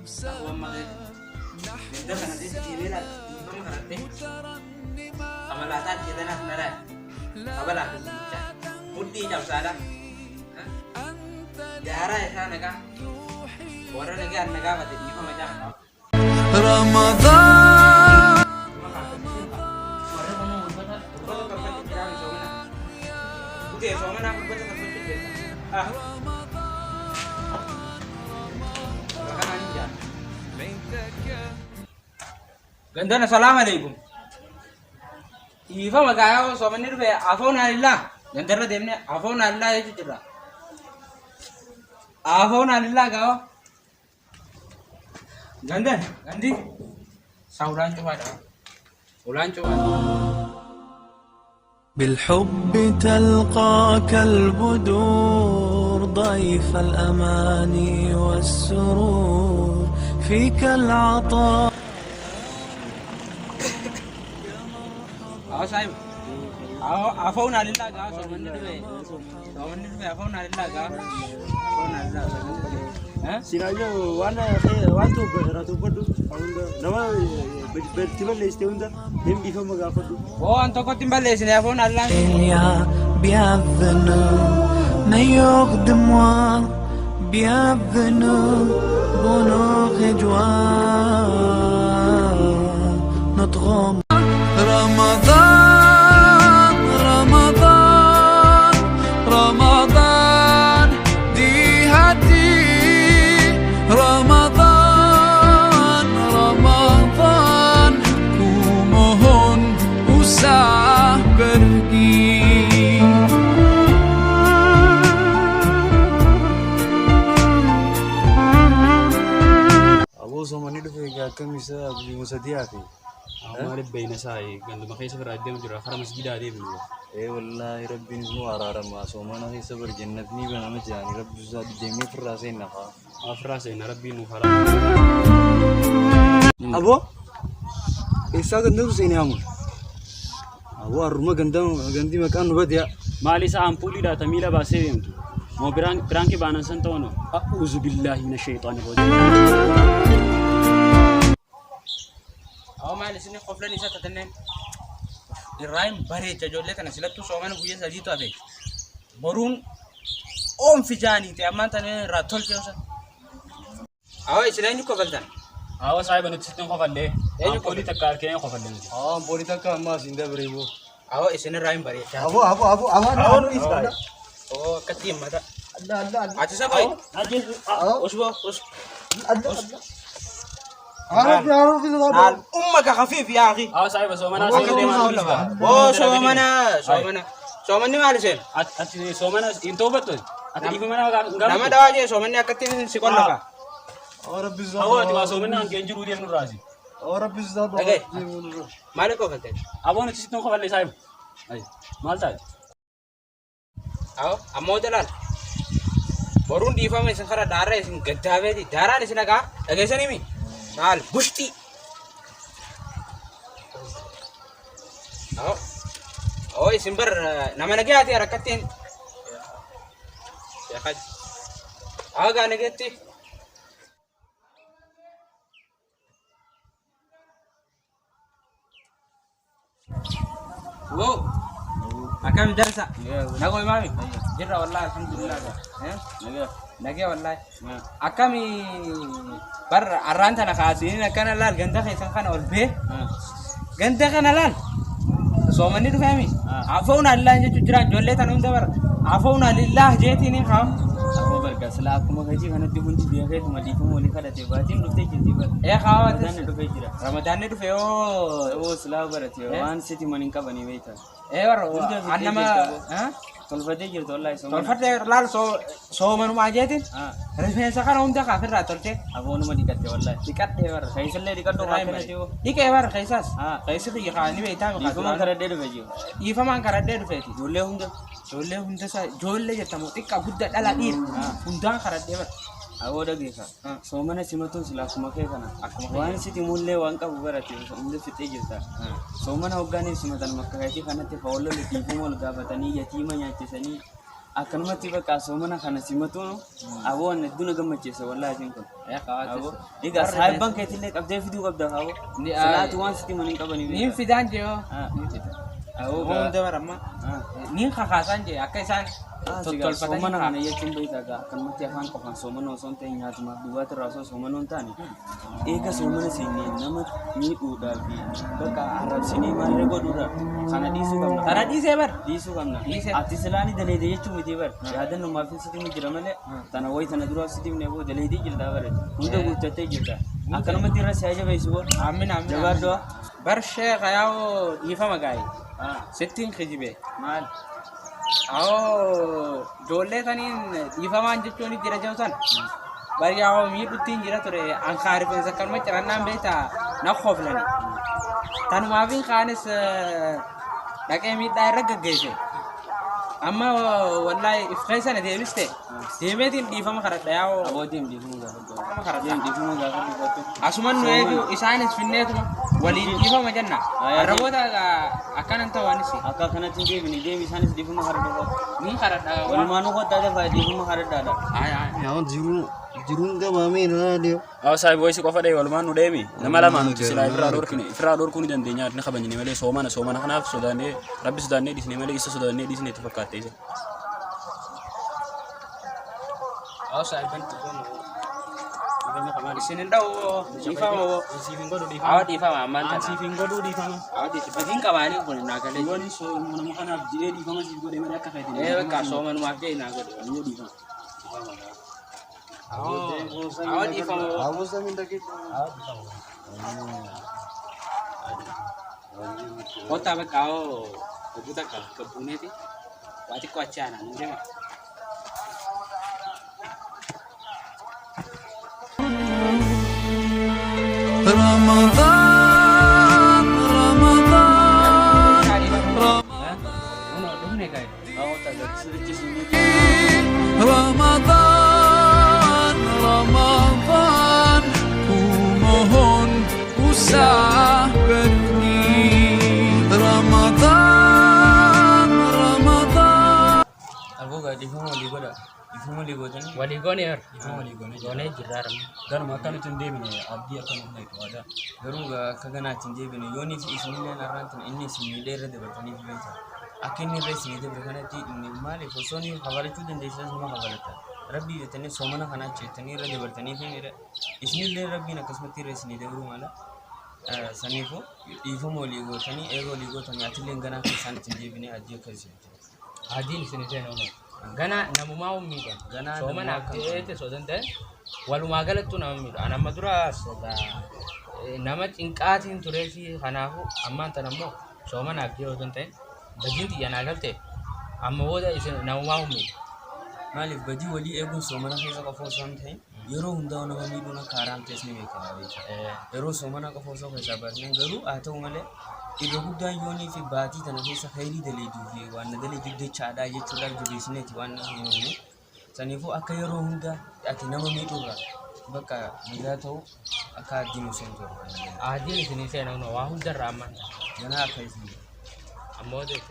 Aku makin beda kan nanti sendiri lah. Itu ngerti. Sama latan kita nak nara. Apa lah? Mudi jam sana. Jara ya sana kan. Orang negara negara mati di mana macam. Ramadan. Orang kamu betul betul kerja di dalam soalnya. Udah soalnya aku betul betul kerja. Gandana assalamualaikum. Ifa magaya so manir be afona lillah. Gandara demne afona lillah yeju jira. Afona lillah gao. Gandan, gandi. Saulan coba dah. Ulan coba. بالحب تلقاك البدور ضيف الأماني والسرور فيك العطاء. Sahib. Afona lillah gao so manir be. So manir be afona lillah gao. Afona lillah. Sinajo wana saya wantu ratu padu nama bertimbal leste unda dem difa magafadu Oh anto ko timbale sine afona lillah. Bienvenue meilleur de moi bienvenue bonheur et joie notre Ramadan Ramadan Ramadan di hati Ramadan Ramadan ku mohon usah pergi. Abu somani do fega kamisa abli musadiati हमारे बेना साई गंद मखे से राज्य में जुड़ा खरा मस्जिद आ रही है ए wallahi rabbin nu arara ma somana hi sabar jannat ni bana ma jani rabbi zad demi firase naha afra से न रब्बी नु खरा abo isa ganda husaini amu abo aruma gandi makan nubat ya माली सा अम्पुली दा तमीला बासे में मो बिरांग के बानन सन तो नो अऊज़ु बिल्लाहि मिनश शैतानिर रजीम Aw ma lisini qoflan isa tatane Ibrahim bare tajolle kana silatu soman buye sajito abe borun om fijani te amanta ne ratol cheusa aw islani ko baldan आवाज साहिब ने चित्तों को फल्ले अम्पुली तक कार के को फल्ले ah bolita ka ma sinda brebo aw isini Ibrahim bare abo no isba oh katim mata Allah acha sa boy usbo us عرف al ummak khafif ya akhi आवाज साहिब सोमना oh somani malisen अति सोमना इन तोबत अति इफ मना nama dawaje somani akatin sikolla ka ربي زاد अवो अति सोमना गेंजरू दे नुराजी ربي زاد okay maliko kalte अवो ने चित्तों को फल्ले साहिब आई मालता aw amodalal borun di fama isin khara dara isin gaddabe di dara ni sinaga agesani mi mal bushti aw isin bar nama nagi ati arakatin ya khaj aga nageti wo akam darsa nago imami jirra wallahi alhamdulillah nage wallahi akami bar aranta na khasini kana lal ganda khaisan kana olbe ganda kana lal so mani du fami afawna allah je tujra jolle tanum dabar afawna lillah jetini kham अवो बरका सला kuma gaji kana dibun ti biya kai mali kuma wali kada te batin du te kinti bar e khawat dan du kai jira ramadan ne du fe o ओ सला बरते one city मनिन का बनी वेता e war annama ha तोल फदे गिर तो अल्लाह tol fatte lal so manu ma jetin हां refe sakana umda ka firra tolte अवो न मदी करते वल्लाह dikat de war कैसल ले दिक्कत तो Ibrahim खाते bare. ना Ike war kaisas हां kaisi ki khani be ita ये kuma कर दे भेजियो ifa man karadde du feti जोले होंगे jolle hunda sa jolle jetta mo tikka gudda dala dir hunda karadde bar अवो दगे का सो मने सिमतुन सला kuma के kana वन सिटी मुल्ले वन का बरते उंदे फिते गिरता सो मने होगानी सिमतन मक्का है कि kana ते फॉलो ले टीपू मोल का बतानी यतीमा याचे Sunny akkanumatti bakka soomana kana simatuun aboon hedduu gammachiisa wallaahi isin kun. Aboo egaa saayibban keetillee qabdee fiduu qabda aboo. Salaati waan sitti maniin qabanii. Niin fidaan jee hoo. Aboo Hunda baramma. Niin kakaasan jee akka isaan soomana kana jechuun beektaa gaa akkanumatti afaan qofaan soomana osoo hin ta'in nyaatumaaf dhugaatii irraa osoo soomana hin taane eega soomana siinii nama miidhuudhaa fi bakka arrabsinii maalirra godhuudha kana dhiisuu qabna. Kana dhiisee bar. Dhiisuu qabna. Dhiisee. Ati silaanii daleedee jechuun miti bar. Yaadannummaaf sitti jira malee tana wayi tana dura sitti himne boo daleedee jirta bare. Hunda guuttattee jirta. Akkanumatti irra si ajabeessu boo. Aamin aamin. Jabaaddu'a. Bar sheekha yaa'oo dhiifama gaa'e. Sittiin kijibe. Maal? Awoo ijoollee saniin dhiifamaan jechuun jira jiru san. Bari yaa'oo miidhuttiin jira ture ankaa rifeensa akkanuma cirannaan beektaa na kooflani. Tanumaafiin kaanis dhaqee miidhaa irra gaggeesse. Amma wallahi if keessana deebiste deemeetiin dhiifama karadha yaa'oo. Aboo deem dhiifama gaafadhu. Dhiifama karadha. Deem dhiifama gaafadhu. Asuman nu eegu isaanis finneetuma waliin dhiifama jenna. Arraboota akkanan ta'anis. Akka kanatti deebini deemi isaanis dhiifama karadha. Niin karadha. Walumaanuu kottaa dafaa dhiifama karadhaadha. Yaa jiruun gabaamee na deemu. Aw saahibi waysi qofa dhee walumaan nu deemi nama lamaan nuti silaa ifirraa dhorkuu ni dandeenya ni kabajne malee soomana kanaaf sodaannee rabbi sodaannee dhiisne malee isa sodaannee dhiisne itti fakkaate isa. Aw saahiban isinin dha'u dhiifama woo. Siifin godhu dhiifama. Awa dhiifama ammaan tana. Siifin godhu dhiifama. Awa dhiifama qabaanii kun naa galee. Yooni nama kanaaf jedhee dhiifama siif godhee malee akka feete. Bakka soomanumaaf jee naa galee. Yoo dhiifama. Awa dhiifama woo. Hawaasa miidhageetti. Kota bakka awoo hojii takka kabbuuneeti. Waa xiqqoo achi aanaan hin deema. رمضان رمضان Dhumne gaa'e. رمضان رمضان ku mohon usah pergi Ramadan Ramadan Aboo gaa dhiifama walii godha. Dhiifama walii godhanii. Walii goone yor. Dhiifama walii godhanii. Goonee jiraaram. Garuma akkamitti hin deebine abdii akka nuuf naqu aadaa. Garuu akka ganaatti hin deebine yoonni isinillee narraan tana inni isinillee irra dabartanii fi beekta. Akka inni irra isinii dabre kanatti inni maaliif osoo inni kabalachuu dandeessisan nama kabalata. Rabbii jettanii soomana kanaa jettanii irra dabartanii fi isinillee rabbiin akkasumatti irra isinii dabruu mala. Saniifuu dhiifama walii gootanii eega walii gootanii atillee ganaa keessaan ittiin deebinee hajii akka isin. Adiin isin isheen oolan. Gana namumaa ummiidha. Ganaa Soomanaaf ta'ee sodan ta'e walumaa galattuu nama miidha. An amma dura nama cinqaatiin turee fi kanaafuu ammaan tan ammoo soomanaaf yeroo tan ta'e bajiin xiyyanaa galte amma booda isin namumaa ummiidha. Maaliif badii walii eeguun soomana keessa qofa osoo hin ta'in yeroo hundaa nama miidhuun akka haaraam ta'es ni beekama jechuudha. Yeroo soomana qofa osoo keessaa baasneen garuu haa ta'u malee iddoo guddaan yoonii fi baatii tana keessa khayrii daleeduu fi waan daleeduu jechaadhaa jechuudhaaf jabeessineeti waan himuune. Saniifuu akka yeroo hundaa ati nama miidhuurra bakka miidhaa ta'u akka addiin isheen jiru. Adiin isin isheen waa hundarraa ammaan Ganaa akka isin ammoo ta'e.